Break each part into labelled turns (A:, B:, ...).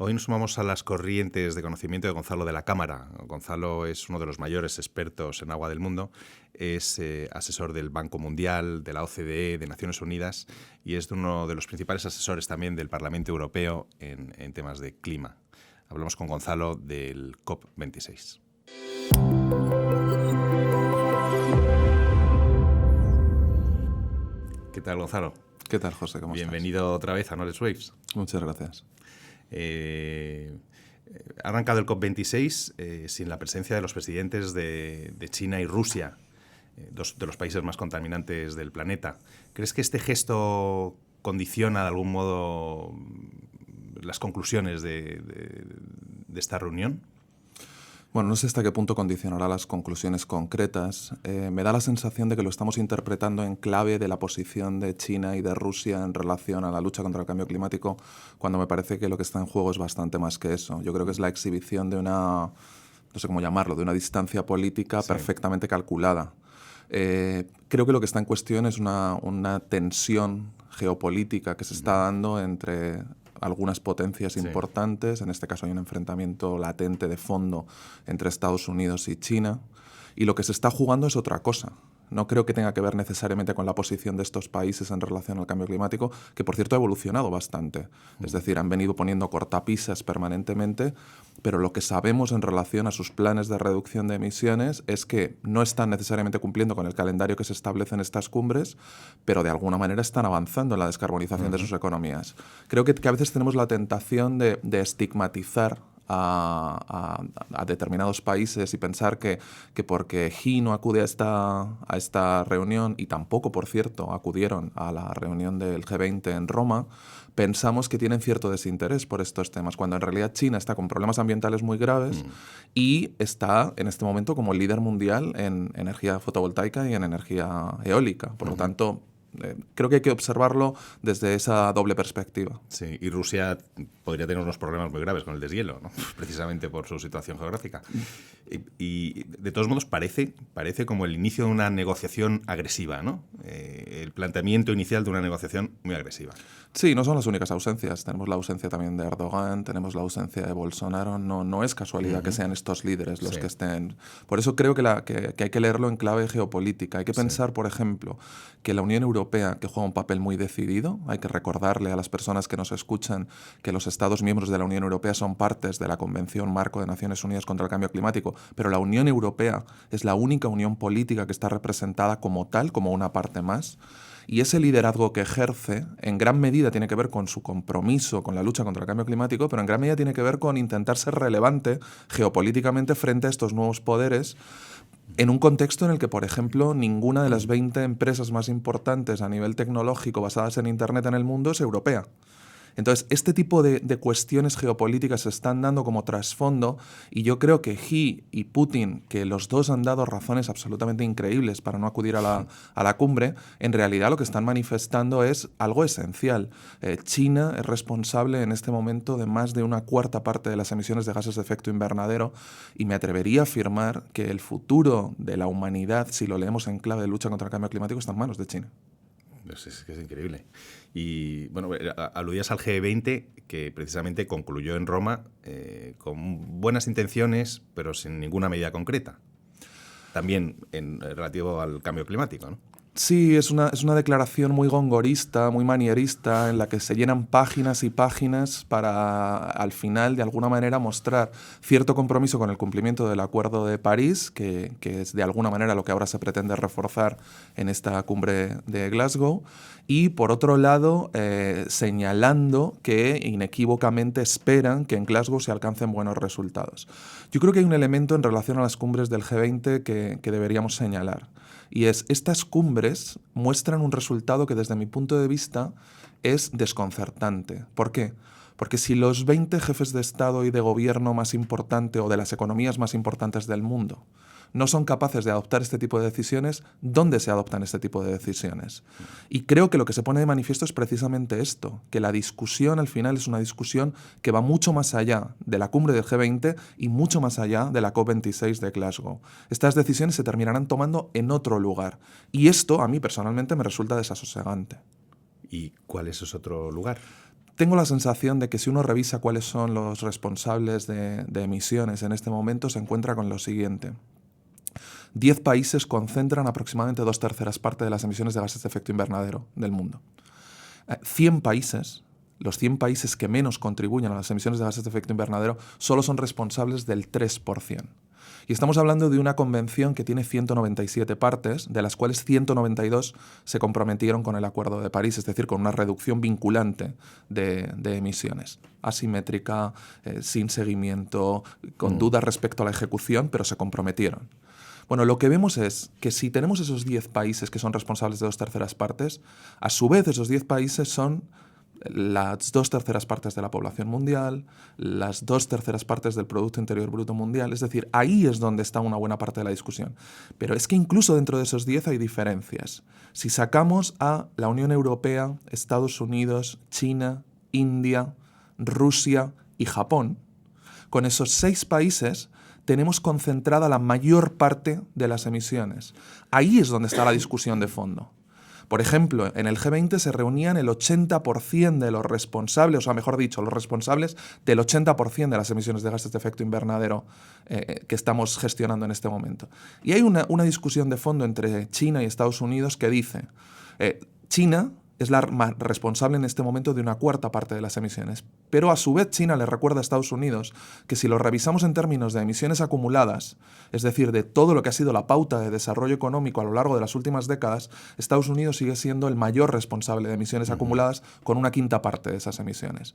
A: Hoy nos sumamos a las corrientes de conocimiento de Gonzalo de la Cámara. Gonzalo es uno de los mayores expertos en agua del mundo, es asesor del Banco Mundial, de la OCDE, de Naciones Unidas, y es uno de los principales asesores también del Parlamento Europeo en temas de clima. Hablamos con Gonzalo del COP26. ¿Qué tal, Gonzalo?
B: ¿Qué tal, José? ¿Cómo
A: Bienvenido otra vez a Knowledge Waves.
B: Muchas gracias.
A: Ha arrancado el COP26 sin la presencia de los presidentes de China y Rusia, dos de los países más contaminantes del planeta. ¿Crees que este gesto condiciona de algún modo las conclusiones de esta reunión?
B: Bueno, no sé hasta qué punto condicionará las conclusiones concretas. Me da la sensación de que lo estamos interpretando en clave de la posición de China y de Rusia en relación a la lucha contra el cambio climático, cuando me parece que lo que está en juego es bastante más que eso. Yo creo que es la exhibición de una, no sé cómo llamarlo, de una distancia política perfectamente calculada. Creo que lo que está en cuestión es una tensión geopolítica que se está dando entre algunas potencias importantes. En este caso hay un enfrentamiento latente de fondo entre Estados Unidos y China. Y lo que se está jugando es otra cosa. No creo que tenga que ver necesariamente con la posición de estos países en relación al cambio climático, que por cierto ha evolucionado bastante. Es decir, han venido poniendo cortapisas permanentemente, pero lo que sabemos en relación a sus planes de reducción de emisiones es que no están necesariamente cumpliendo con el calendario que se establece en estas cumbres, pero de alguna manera están avanzando en la descarbonización de sus economías. Creo que a veces tenemos la tentación de estigmatizar a determinados países y pensar que porque Xi no acude a esta reunión, y tampoco, por cierto, acudieron a la reunión del G20 en Roma, pensamos que tienen cierto desinterés por estos temas, cuando en realidad China está con problemas ambientales muy graves y está en este momento como líder mundial en energía fotovoltaica y en energía eólica. Por lo tanto, creo que hay que observarlo desde esa doble perspectiva.
A: Sí, y Rusia podría tener unos problemas muy graves con el deshielo, ¿no? Precisamente por su situación geográfica. Y de todos modos parece como el inicio de una negociación agresiva, ¿no? El planteamiento inicial de una negociación muy agresiva.
B: Sí, no son las únicas ausencias. Tenemos la ausencia también de Erdogan, tenemos la ausencia de Bolsonaro. No es casualidad que sean estos líderes los que estén. Por eso creo que hay que leerlo en clave geopolítica. Hay que pensar, por ejemplo, que la Unión Europea, que juega un papel muy decidido, hay que recordarle a las personas que nos escuchan que los Estados miembros de la Unión Europea son partes de la Convención Marco de Naciones Unidas contra el Cambio Climático, pero la Unión Europea es la única unión política que está representada como tal, como una parte más. Y ese liderazgo que ejerce en gran medida tiene que ver con su compromiso con la lucha contra el cambio climático, pero en gran medida tiene que ver con intentar ser relevante geopolíticamente frente a estos nuevos poderes, en un contexto en el que, por ejemplo, ninguna de las 20 empresas más importantes a nivel tecnológico basadas en Internet en el mundo es europea. Entonces, este tipo de cuestiones geopolíticas se están dando como trasfondo, y yo creo que Xi y Putin, que los dos han dado razones absolutamente increíbles para no acudir a la cumbre, en realidad lo que están manifestando es algo esencial. China es responsable en este momento de más de una cuarta parte de las emisiones de gases de efecto invernadero, y me atrevería a afirmar que el futuro de la humanidad, si lo leemos en clave de lucha contra el cambio climático, está en manos de China.
A: Es que es increíble. Y bueno, aludías al G20, que precisamente concluyó en Roma con buenas intenciones, pero sin ninguna medida concreta. También en relativo al cambio climático, ¿no?
B: Sí, es una declaración muy gongorista, muy manierista, en la que se llenan páginas y páginas para, al final, de alguna manera, mostrar cierto compromiso con el cumplimiento del Acuerdo de París, que es de alguna manera lo que ahora se pretende reforzar en esta cumbre de Glasgow, y por otro lado, señalando que inequívocamente esperan que en Glasgow se alcancen buenos resultados. Yo creo que hay un elemento en relación a las cumbres del G20 que deberíamos señalar. Y estas cumbres muestran un resultado que desde mi punto de vista es desconcertante. ¿Por qué? Porque si los 20 jefes de Estado y de gobierno más importantes o de las economías más importantes del mundo no son capaces de adoptar este tipo de decisiones, ¿dónde se adoptan este tipo de decisiones? Y creo que lo que se pone de manifiesto es precisamente esto, que la discusión al final es una discusión que va mucho más allá de la cumbre del G20 y mucho más allá de la COP26 de Glasgow. Estas decisiones se terminarán tomando en otro lugar. Y esto, a mí personalmente, me resulta desasosegante.
A: ¿Y cuál es ese otro lugar?
B: tengo la sensación de que si uno revisa cuáles son los responsables de emisiones en este momento, se encuentra con lo siguiente. 10 países concentran aproximadamente 2/3 partes de las emisiones de gases de efecto invernadero del mundo. 100 países, los 100 países que menos contribuyen a las emisiones de gases de efecto invernadero, solo son responsables del 3%. Y estamos hablando de una convención que tiene 197 partes, de las cuales 192 se comprometieron con el Acuerdo de París, es decir, con una reducción vinculante de emisiones. Asimétrica, sin seguimiento, con dudas respecto a la ejecución, pero se comprometieron. Bueno, lo que vemos es que si tenemos esos 10 países que son responsables de 2/3 partes, a su vez esos 10 países son las 2/3 partes de la población mundial, las 2/3 partes del Producto Interior Bruto mundial. Es decir, ahí es donde está una buena parte de la discusión. Pero es que incluso dentro de esos 10 hay diferencias. Si sacamos a la Unión Europea, Estados Unidos, China, India, Rusia y Japón, con esos 6 países tenemos concentrada la mayor parte de las emisiones. Ahí es donde está la discusión de fondo. Por ejemplo, en el G20 se reunían el 80% de los responsables, o sea, mejor dicho, los responsables del 80% de las emisiones de gases de efecto invernadero que estamos gestionando en este momento. Y hay una discusión de fondo entre China y Estados Unidos que dice, China es la responsable en este momento de una 1/4 parte de las emisiones. Pero a su vez China le recuerda a Estados Unidos que si lo revisamos en términos de emisiones acumuladas, es decir, de todo lo que ha sido la pauta de desarrollo económico a lo largo de las últimas décadas, Estados Unidos sigue siendo el mayor responsable de emisiones acumuladas con una 1/5 parte de esas emisiones.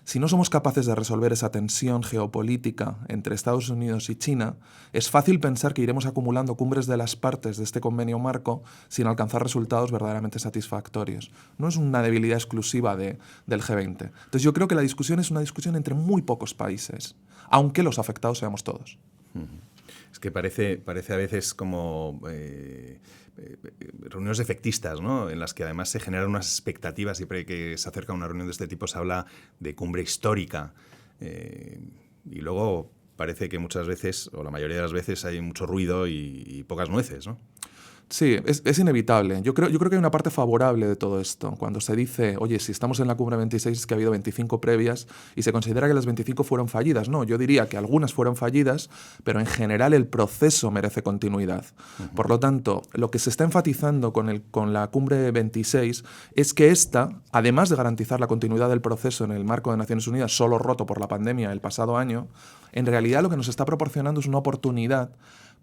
B: Si no somos capaces de resolver esa tensión geopolítica entre Estados Unidos y China, es fácil pensar que iremos acumulando cumbres de las partes de este convenio marco sin alcanzar resultados verdaderamente satisfactorios. No es una debilidad exclusiva del G20. Entonces yo creo que la discusión es una discusión entre muy pocos países, aunque los afectados seamos todos.
A: Es que parece a veces como reuniones efectistas, ¿no? En las que además se generan unas expectativas. Siempre que se acerca a una reunión de este tipo se habla de cumbre histórica. Y luego parece que muchas veces, o la mayoría de las veces, hay mucho ruido y pocas nueces, ¿no?
B: Sí, es inevitable. Yo creo que hay una parte favorable de todo esto. Cuando se dice, oye, si estamos en la cumbre 26 es que ha habido 25 previas y se considera que las 25 fueron fallidas. No, yo diría que algunas fueron fallidas, pero en general el proceso merece continuidad. Por lo tanto, lo que se está enfatizando con la cumbre 26 es que esta, además de garantizar la continuidad del proceso en el marco de Naciones Unidas, solo roto por la pandemia el pasado año, en realidad lo que nos está proporcionando es una oportunidad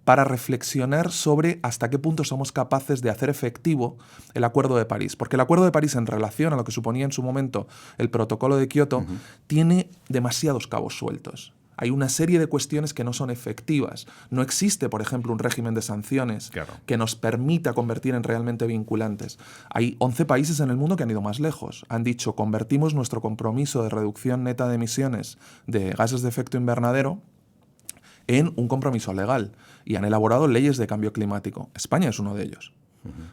B: para reflexionar sobre hasta qué punto somos capaces de hacer efectivo el Acuerdo de París. Porque el Acuerdo de París, en relación a lo que suponía en su momento el Protocolo de Kioto, tiene demasiados cabos sueltos. Hay una serie de cuestiones que no son efectivas. No existe, por ejemplo, un régimen de sanciones que nos permita convertir en realmente vinculantes. Hay 11 países en el mundo que han ido más lejos. Han dicho, convertimos nuestro compromiso de reducción neta de emisiones de gases de efecto invernadero en un compromiso legal y han elaborado leyes de cambio climático. España es uno de ellos.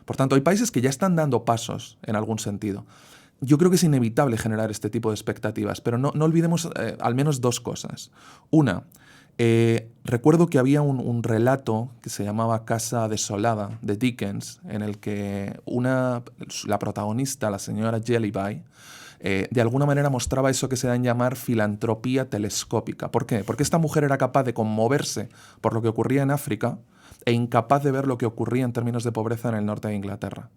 B: Por tanto, hay países que ya están dando pasos en algún sentido. Yo creo que es inevitable generar este tipo de expectativas, pero no olvidemos al menos 2 cosas. Una, recuerdo que había un relato que se llamaba Casa Desolada, de Dickens, en el que la protagonista, la señora Jellyby, de alguna manera mostraba eso que se da en llamar filantropía telescópica. ¿Por qué? Porque esta mujer era capaz de conmoverse por lo que ocurría en África e incapaz de ver lo que ocurría en términos de pobreza en el norte de Inglaterra.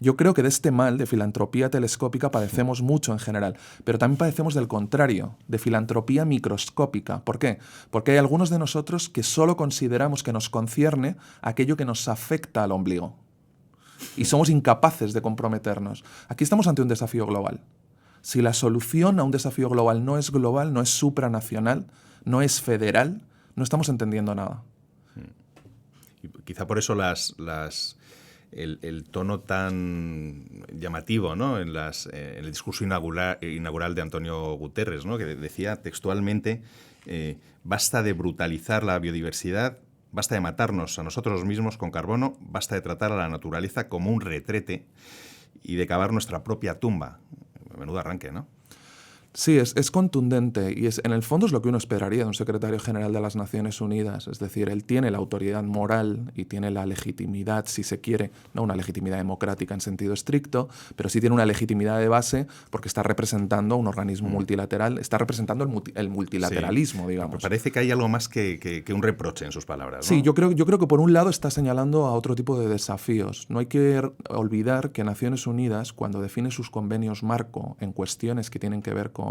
B: Yo creo que de este mal, de filantropía telescópica, padecemos mucho en general, pero también padecemos del contrario, de filantropía microscópica. ¿Por qué? Porque hay algunos de nosotros que solo consideramos que nos concierne aquello que nos afecta al ombligo. Y somos incapaces de comprometernos. Aquí estamos ante un desafío global. Si la solución a un desafío global, no es supranacional, no es federal, no estamos entendiendo nada.
A: Y quizá por eso el tono tan llamativo, ¿no? en el discurso inaugural de Antonio Guterres, ¿no? Que decía textualmente, basta de brutalizar la biodiversidad, basta de matarnos a nosotros mismos con carbono, basta de tratar a la naturaleza como un retrete y de cavar nuestra propia tumba. Menudo arranque, ¿no?
B: Sí, es contundente y en el fondo es lo que uno esperaría de un secretario general de las Naciones Unidas. Es decir, él tiene la autoridad moral y tiene la legitimidad, si se quiere, no una legitimidad democrática en sentido estricto, pero sí tiene una legitimidad de base porque está representando un organismo multilateral, está representando el multilateralismo,
A: sí,
B: digamos.
A: Parece que hay algo más que un reproche en sus palabras, ¿no?
B: Sí, yo creo que por un lado está señalando a otro tipo de desafíos. No hay que olvidar que Naciones Unidas, cuando define sus convenios marco en cuestiones que tienen que ver con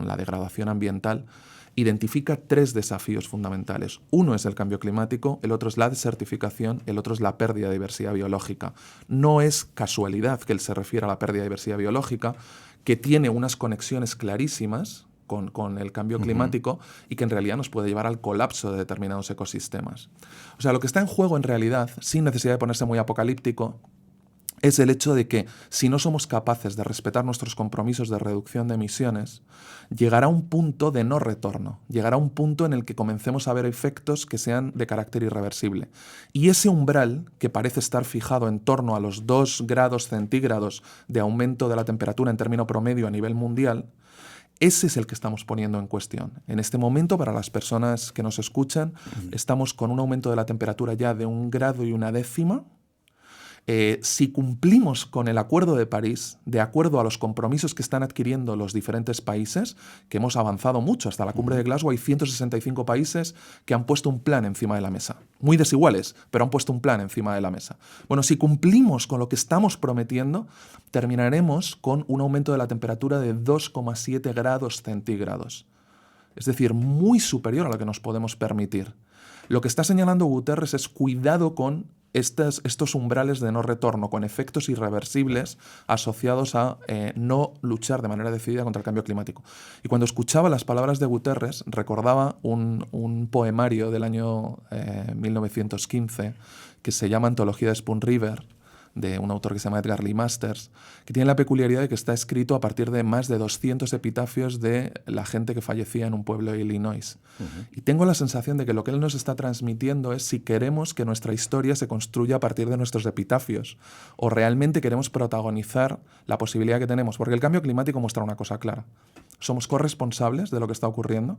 B: la degradación ambiental, identifica 3 desafíos fundamentales. Uno es el cambio climático, el otro es la desertificación, el otro es la pérdida de diversidad biológica. No es casualidad que él se refiera a la pérdida de diversidad biológica, que tiene unas conexiones clarísimas con el cambio climático y que en realidad nos puede llevar al colapso de determinados ecosistemas. O sea, lo que está en juego en realidad, sin necesidad de ponerse muy apocalíptico, es el hecho de que si no somos capaces de respetar nuestros compromisos de reducción de emisiones, llegará un punto de no retorno, llegará un punto en el que comencemos a ver efectos que sean de carácter irreversible. Y ese umbral, que parece estar fijado en torno a los 2 grados centígrados de aumento de la temperatura en término promedio a nivel mundial, ese es el que estamos poniendo en cuestión. En este momento, para las personas que nos escuchan, estamos con un aumento de la temperatura ya de 1 grado y 1 décima. Si cumplimos con el Acuerdo de París, de acuerdo a los compromisos que están adquiriendo los diferentes países, que hemos avanzado mucho hasta la cumbre de Glasgow, hay 165 países que han puesto un plan encima de la mesa. Muy desiguales, pero han puesto un plan encima de la mesa. Bueno, si cumplimos con lo que estamos prometiendo, terminaremos con un aumento de la temperatura de 2,7 grados centígrados. Es decir, muy superior a lo que nos podemos permitir. Lo que está señalando Guterres es cuidado con estos umbrales de no retorno, con efectos irreversibles asociados a no luchar de manera decidida contra el cambio climático. Y cuando escuchaba las palabras de Guterres, recordaba un poemario del año 1915 que se llama Antología de Spoon River, de un autor que se llama Edgar Lee Masters, que tiene la peculiaridad de que está escrito a partir de más de 200 epitafios de la gente que fallecía en un pueblo de Illinois. Y tengo la sensación de que lo que él nos está transmitiendo es si queremos que nuestra historia se construya a partir de nuestros epitafios o realmente queremos protagonizar la posibilidad que tenemos. Porque el cambio climático muestra una cosa clara. Somos corresponsables de lo que está ocurriendo,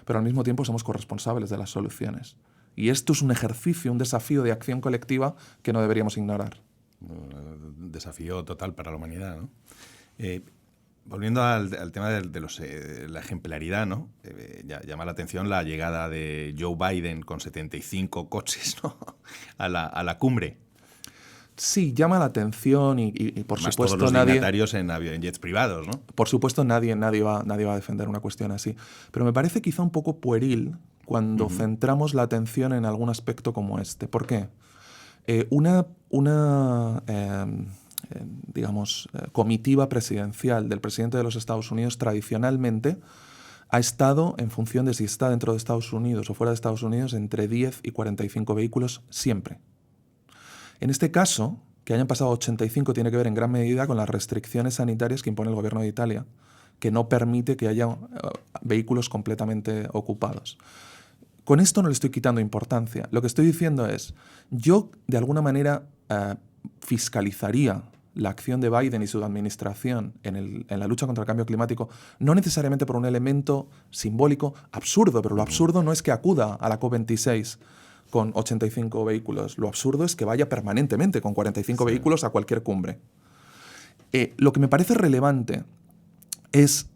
B: pero al mismo tiempo somos corresponsables de las soluciones. Y esto es un ejercicio, un desafío de acción colectiva que no deberíamos ignorar.
A: Un desafío total para la humanidad, ¿no? Volviendo al tema de la ejemplaridad, ¿no? Llama la atención la llegada de Joe Biden con 75 coches, ¿no? a la cumbre.
B: Sí, llama la atención y por
A: más
B: supuesto
A: todos los dignatarios en jets privados, ¿no?
B: Por supuesto nadie va a defender una cuestión así. Pero me parece quizá un poco pueril cuando centramos la atención en algún aspecto como este. ¿Por qué? Comitiva presidencial del presidente de los Estados Unidos tradicionalmente ha estado, en función de si está dentro de Estados Unidos o fuera de Estados Unidos, entre 10 y 45 vehículos siempre. En este caso, que hayan pasado 85 tiene que ver en gran medida con las restricciones sanitarias que impone el gobierno de Italia, que no permite que haya vehículos completamente ocupados. Con esto no le estoy quitando importancia. Lo que estoy diciendo es, yo de alguna manera fiscalizaría la acción de Biden y su administración en la lucha contra el cambio climático, no necesariamente por un elemento simbólico absurdo, pero lo absurdo no es que acuda a la COP26 con 85 vehículos. Lo absurdo es que vaya permanentemente con 45 vehículos a cualquier cumbre. Lo que me parece relevante es,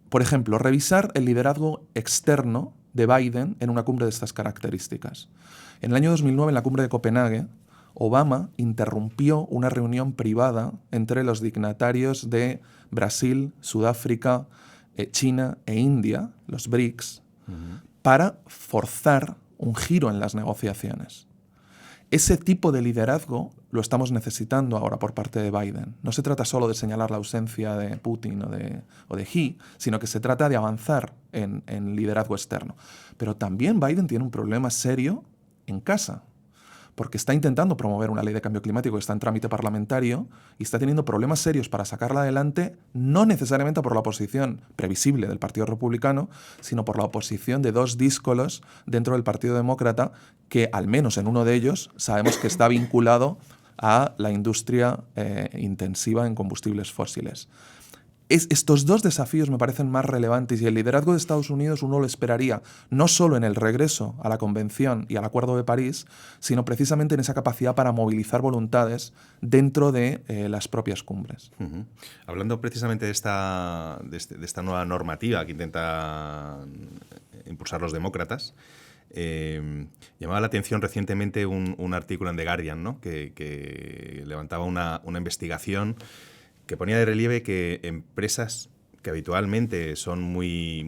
B: por ejemplo, revisar el liderazgo externo de Biden en una cumbre de estas características. En el año 2009, en la cumbre de Copenhague, Obama interrumpió una reunión privada entre los dignatarios de Brasil, Sudáfrica, China e India, los BRICS, para forzar un giro en las negociaciones. Ese tipo de liderazgo lo estamos necesitando ahora por parte de Biden. No se trata solo de señalar la ausencia de Putin o de Xi, sino que se trata de avanzar en liderazgo externo. Pero también Biden tiene un problema serio en casa, porque está intentando promover una ley de cambio climático que está en trámite parlamentario y está teniendo problemas serios para sacarla adelante, no necesariamente por la oposición previsible del Partido Republicano, sino por la oposición de 2 díscolos dentro del Partido Demócrata, que al menos en uno de ellos sabemos que está vinculado a la industria intensiva en combustibles fósiles. Estos dos desafíos me parecen más relevantes y el liderazgo de Estados Unidos uno lo esperaría no solo en el regreso a la Convención y al Acuerdo de París, sino precisamente en esa capacidad para movilizar voluntades dentro de las propias cumbres.
A: Uh-huh. Hablando precisamente de esta nueva normativa que intentan impulsar los demócratas, llamaba la atención recientemente un artículo en The Guardian, ¿no? que levantaba una investigación que ponía de relieve que empresas que habitualmente son muy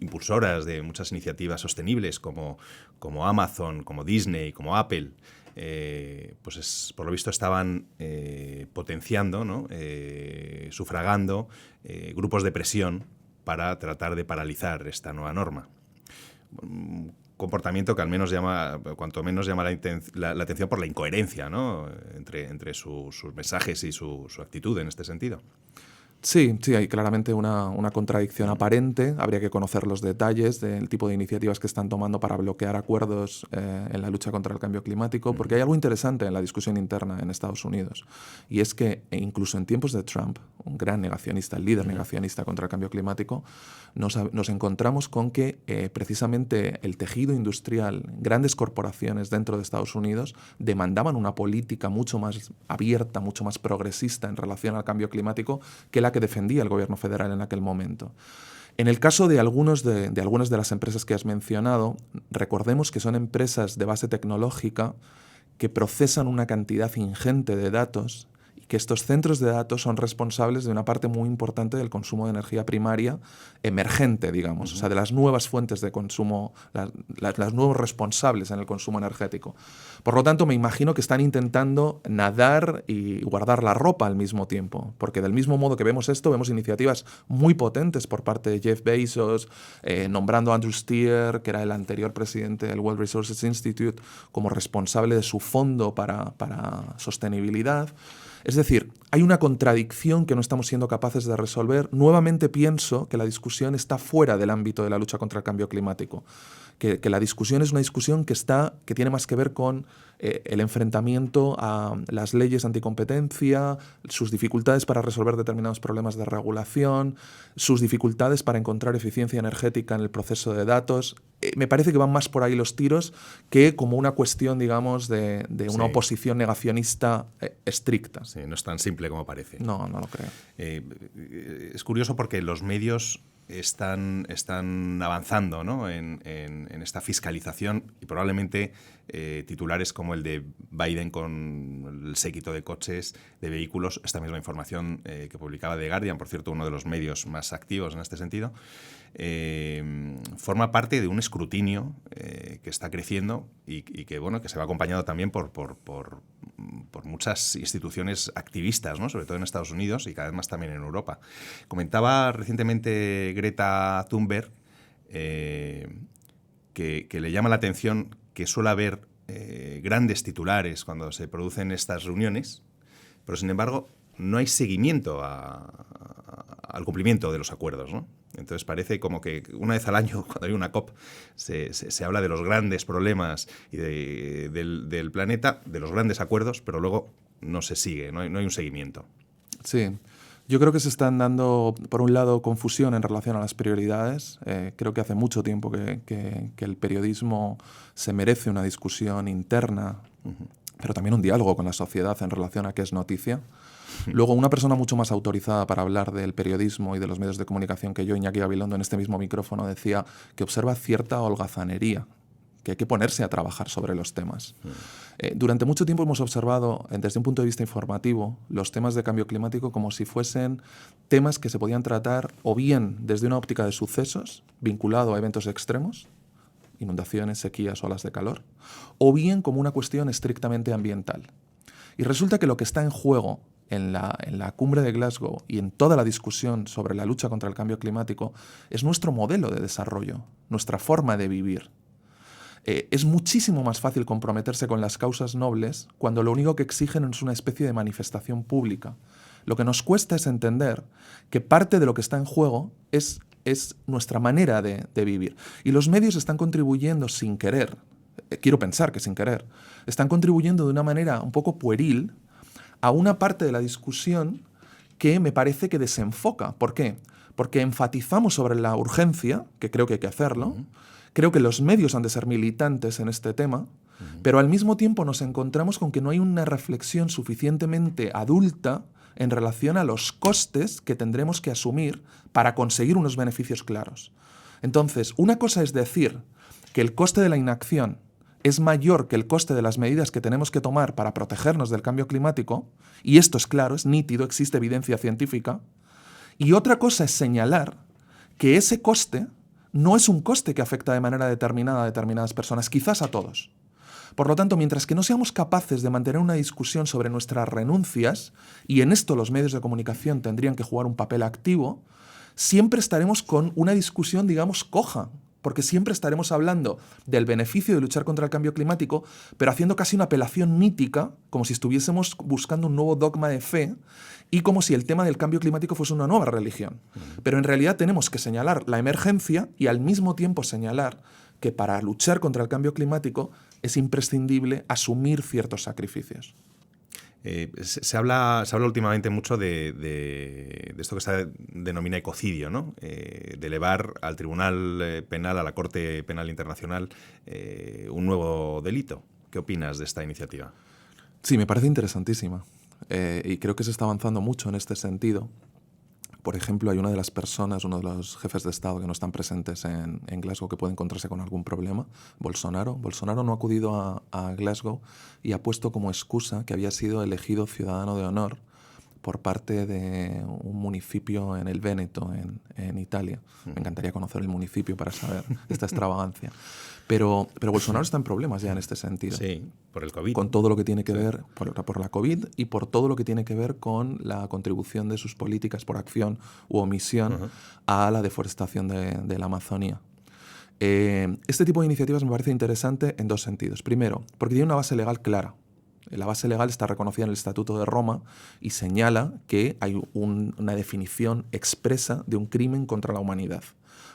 A: impulsoras de muchas iniciativas sostenibles, como Amazon, como Disney, como Apple, por lo visto estaban potenciando, ¿no? Sufragando grupos de presión para tratar de paralizar esta nueva norma. Comportamiento que al menos cuanto menos llama la atención por la incoherencia, ¿no? entre sus mensajes y su actitud en este sentido.
B: Sí, hay claramente una contradicción aparente. Habría que conocer los detalles del tipo de iniciativas que están tomando para bloquear acuerdos en la lucha contra el cambio climático, porque hay algo interesante en la discusión interna en Estados Unidos, y es que incluso en tiempos de Trump, un gran negacionista, el líder negacionista contra el cambio climático, nos encontramos con que precisamente el tejido industrial, grandes corporaciones dentro de Estados Unidos, demandaban una política mucho más abierta, mucho más progresista en relación al cambio climático que la que defendía el gobierno federal en aquel momento. En el caso de algunas de las empresas que has mencionado, recordemos que son empresas de base tecnológica que procesan una cantidad ingente de datos y que estos centros de datos son responsables de una parte muy importante del consumo de energía primaria emergente, digamos, o sea, de las nuevas fuentes de consumo, las nuevos responsables en el consumo energético. Por lo tanto, me imagino que están intentando nadar y guardar la ropa al mismo tiempo, porque del mismo modo que vemos esto, vemos iniciativas muy potentes por parte de Jeff Bezos, nombrando a Andrew Steer, que era el anterior presidente del World Resources Institute, como responsable de su fondo para sostenibilidad. Es decir, hay una contradicción que no estamos siendo capaces de resolver. Nuevamente pienso que la discusión está fuera del ámbito de la lucha contra el cambio climático, que la discusión es una discusión que tiene más que ver con el enfrentamiento a las leyes anticompetencia, sus dificultades para resolver determinados problemas de regulación, sus dificultades para encontrar eficiencia energética en el proceso de datos. Me parece que van más por ahí los tiros que como una cuestión, digamos, de una oposición negacionista estricta.
A: Sí, no es tan simple como parece.
B: No lo creo.
A: Es curioso porque los medios están avanzando, ¿no? en esta fiscalización y probablemente titulares como el de Biden con el séquito de coches, de vehículos, esta misma información que publicaba The Guardian, por cierto, uno de los medios más activos en este sentido, forma parte de un escrutinio que está creciendo y que se va acompañado también por muchas instituciones activistas, ¿no? Sobre todo en Estados Unidos y cada vez más también en Europa. Comentaba recientemente Greta Thunberg que le llama la atención que suele haber grandes titulares cuando se producen estas reuniones, pero sin embargo no hay seguimiento al cumplimiento de los acuerdos, ¿no? Entonces parece como que una vez al año, cuando hay una COP, se habla de los grandes problemas y del planeta, de los grandes acuerdos, pero luego no se sigue, no hay un seguimiento.
B: Sí. Yo creo que se están dando, por un lado, confusión en relación a las prioridades. Creo que hace mucho tiempo que el periodismo se merece una discusión interna, pero también un diálogo con la sociedad en relación a qué es noticia. Luego, una persona mucho más autorizada para hablar del periodismo y de los medios de comunicación que yo, Iñaki Gabilondo, en este mismo micrófono, decía que observa cierta holgazanería, que hay que ponerse a trabajar sobre los temas. Durante mucho tiempo hemos observado, desde un punto de vista informativo, los temas de cambio climático como si fuesen temas que se podían tratar o bien desde una óptica de sucesos, vinculado a eventos extremos, inundaciones, sequías, olas de calor, o bien como una cuestión estrictamente ambiental. Y resulta que lo que está en juego en la cumbre de Glasgow y en toda la discusión sobre la lucha contra el cambio climático es nuestro modelo de desarrollo, nuestra forma de vivir. Es muchísimo más fácil comprometerse con las causas nobles cuando lo único que exigen es una especie de manifestación pública. Lo que nos cuesta es entender que parte de lo que está en juego es nuestra manera de vivir. Y los medios están contribuyendo sin querer, quiero pensar que sin querer, están contribuyendo de una manera un poco pueril a una parte de la discusión que me parece que desenfoca. ¿Por qué? Porque enfatizamos sobre la urgencia, que creo que hay que hacerlo, creo que los medios han de ser militantes en este tema, pero al mismo tiempo nos encontramos con que no hay una reflexión suficientemente adulta en relación a los costes que tendremos que asumir para conseguir unos beneficios claros. Entonces, una cosa es decir que el coste de la inacción es mayor que el coste de las medidas que tenemos que tomar para protegernos del cambio climático, y esto es claro, es nítido, existe evidencia científica, y otra cosa es señalar que ese coste no es un coste que afecta de manera determinada a determinadas personas, quizás a todos. Por lo tanto, mientras que no seamos capaces de mantener una discusión sobre nuestras renuncias, y en esto los medios de comunicación tendrían que jugar un papel activo, siempre estaremos con una discusión, digamos, coja, porque siempre estaremos hablando del beneficio de luchar contra el cambio climático, pero haciendo casi una apelación mítica, como si estuviésemos buscando un nuevo dogma de fe y como si el tema del cambio climático fuese una nueva religión. Pero en realidad tenemos que señalar la emergencia y al mismo tiempo señalar que para luchar contra el cambio climático es imprescindible asumir ciertos sacrificios.
A: Se habla últimamente mucho de esto que se denomina ecocidio, ¿no? De elevar al Tribunal Penal, a la Corte Penal Internacional, un nuevo delito. ¿Qué opinas de esta iniciativa?
B: Sí, me parece interesantísima y creo que se está avanzando mucho en este sentido. Por ejemplo, hay una de las personas, uno de los jefes de Estado que no están presentes en Glasgow, que puede encontrarse con algún problema, Bolsonaro. Bolsonaro no ha acudido a Glasgow y ha puesto como excusa que había sido elegido ciudadano de honor por parte de un municipio en el Véneto, en Italia. Me encantaría conocer el municipio para saber esta extravagancia. Pero Bolsonaro está en problemas ya en este sentido.
A: Sí, por el COVID.
B: Con todo lo que tiene que ver por la COVID y por todo lo que tiene que ver con la contribución de sus políticas por acción u omisión a la deforestación de la Amazonía. Este tipo de iniciativas me parece interesante en dos sentidos. Primero, porque tiene una base legal clara. La base legal está reconocida en el Estatuto de Roma y señala que hay una definición expresa de un crimen contra la humanidad.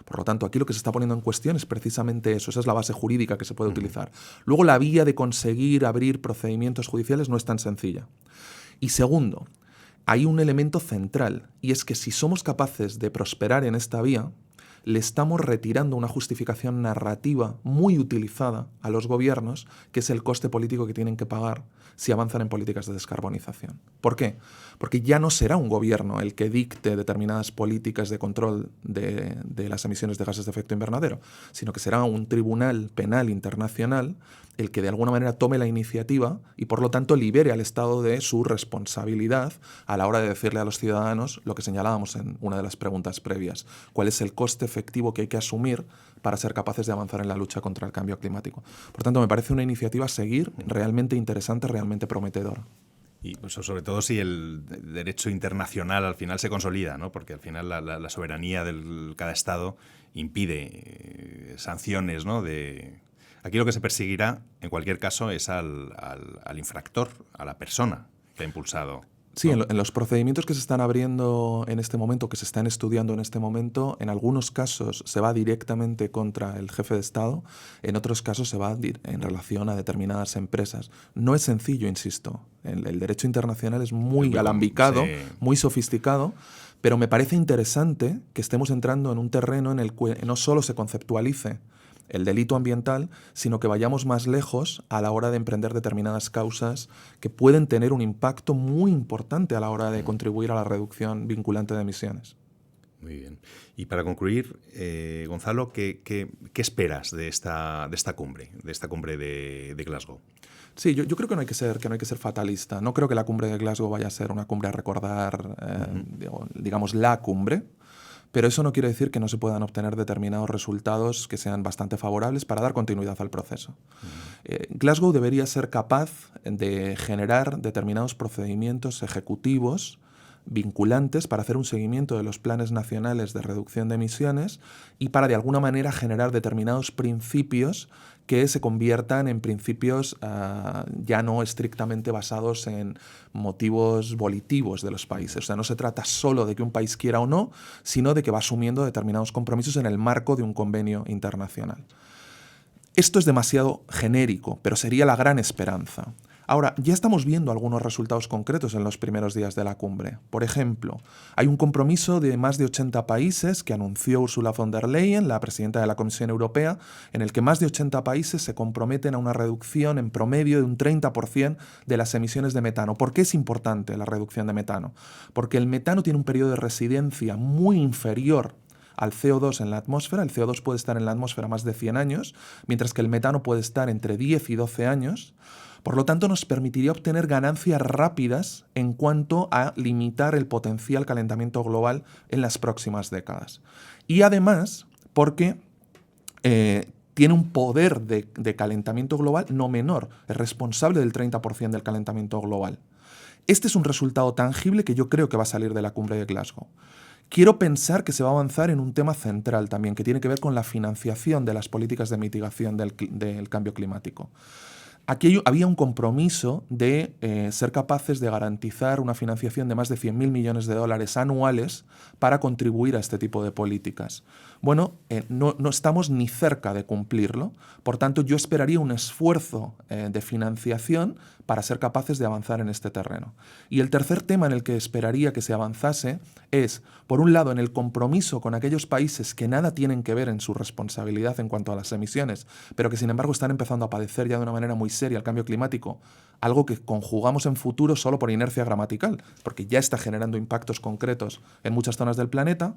B: Por lo tanto, aquí lo que se está poniendo en cuestión es precisamente eso. Esa es la base jurídica que se puede utilizar. Luego, la vía de conseguir abrir procedimientos judiciales no es tan sencilla. Y segundo, hay un elemento central, y es que si somos capaces de prosperar en esta vía, le estamos retirando una justificación narrativa muy utilizada a los gobiernos, que es el coste político que tienen que pagar si avanzan en políticas de descarbonización. ¿Por qué? Porque ya no será un gobierno el que dicte determinadas políticas de control de las emisiones de gases de efecto invernadero, sino que será un tribunal penal internacional el que de alguna manera tome la iniciativa y por lo tanto libere al Estado de su responsabilidad a la hora de decirle a los ciudadanos lo que señalábamos en una de las preguntas previas: ¿cuál es el coste efectivo que hay que asumir para ser capaces de avanzar en la lucha contra el cambio climático? Por tanto, me parece una iniciativa a seguir, realmente interesante, realmente prometedora.
A: Y pues, sobre todo si el derecho internacional al final se consolida, ¿no? Porque al final la soberanía de cada Estado impide sanciones, ¿no? Aquí lo que se perseguirá, en cualquier caso, es al infractor, a la persona que ha impulsado.
B: Sí, en los procedimientos que se están abriendo en este momento, que se están estudiando en este momento, en algunos casos se va directamente contra el jefe de Estado, en otros casos se va en relación a determinadas empresas. No es sencillo, insisto. El derecho internacional es muy alambicado, sí, muy sofisticado, pero me parece interesante que estemos entrando en un terreno en el que no solo se conceptualice el delito ambiental, sino que vayamos más lejos a la hora de emprender determinadas causas que pueden tener un impacto muy importante a la hora de contribuir a la reducción vinculante de emisiones.
A: Muy bien. Y para concluir, Gonzalo, ¿qué esperas de esta cumbre, de Glasgow?
B: Sí, yo creo que no hay que ser fatalista. No creo que la cumbre de Glasgow vaya a ser una cumbre a recordar, digamos, la cumbre. Pero eso no quiere decir que no se puedan obtener determinados resultados que sean bastante favorables para dar continuidad al proceso. Glasgow debería ser capaz de generar determinados procedimientos ejecutivos vinculantes para hacer un seguimiento de los planes nacionales de reducción de emisiones y para de alguna manera generar determinados principios que se conviertan en principios ya no estrictamente basados en motivos volitivos de los países. O sea, no se trata solo de que un país quiera o no, sino de que va asumiendo determinados compromisos en el marco de un convenio internacional. Esto es demasiado genérico, pero sería la gran esperanza. Ahora, ya estamos viendo algunos resultados concretos en los primeros días de la cumbre. Por ejemplo, hay un compromiso de más de 80 países que anunció Ursula von der Leyen, la presidenta de la Comisión Europea, en el que más de 80 países se comprometen a una reducción en promedio de un 30% de las emisiones de metano. ¿Por qué es importante la reducción de metano? Porque el metano tiene un periodo de residencia muy inferior al CO2 en la atmósfera. El CO2 puede estar en la atmósfera más de 100 años, mientras que el metano puede estar entre 10 y 12 años. Por lo tanto, nos permitiría obtener ganancias rápidas en cuanto a limitar el potencial calentamiento global en las próximas décadas. Y además, porque tiene un poder de calentamiento global no menor, es responsable del 30% del calentamiento global. Este es un resultado tangible que yo creo que va a salir de la cumbre de Glasgow. Quiero pensar que se va a avanzar en un tema central también, que tiene que ver con la financiación de las políticas de mitigación del cambio climático. Aquí había un compromiso de ser capaces de garantizar una financiación de más de 100.000 millones de dólares anuales para contribuir a este tipo de políticas. Bueno, no estamos ni cerca de cumplirlo, por tanto yo esperaría un esfuerzo de financiación para ser capaces de avanzar en este terreno. Y el tercer tema en el que esperaría que se avanzase es, por un lado, en el compromiso con aquellos países que nada tienen que ver en su responsabilidad en cuanto a las emisiones, pero que sin embargo están empezando a padecer ya de una manera muy seria el cambio climático, algo que conjugamos en futuro solo por inercia gramatical, porque ya está generando impactos concretos en muchas zonas del planeta,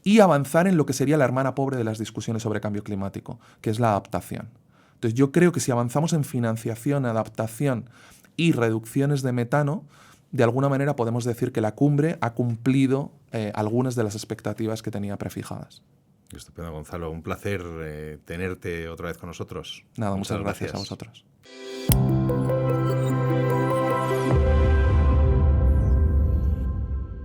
B: y avanzar en lo que sería la hermana pobre de las discusiones sobre cambio climático, que es la adaptación. Entonces yo creo que si avanzamos en financiación, adaptación y reducciones de metano, de alguna manera podemos decir que la cumbre ha cumplido algunas de las expectativas que tenía prefijadas.
A: Estupendo, Gonzalo. Un placer tenerte otra vez con nosotros.
B: Nada, muchas gracias a vosotros.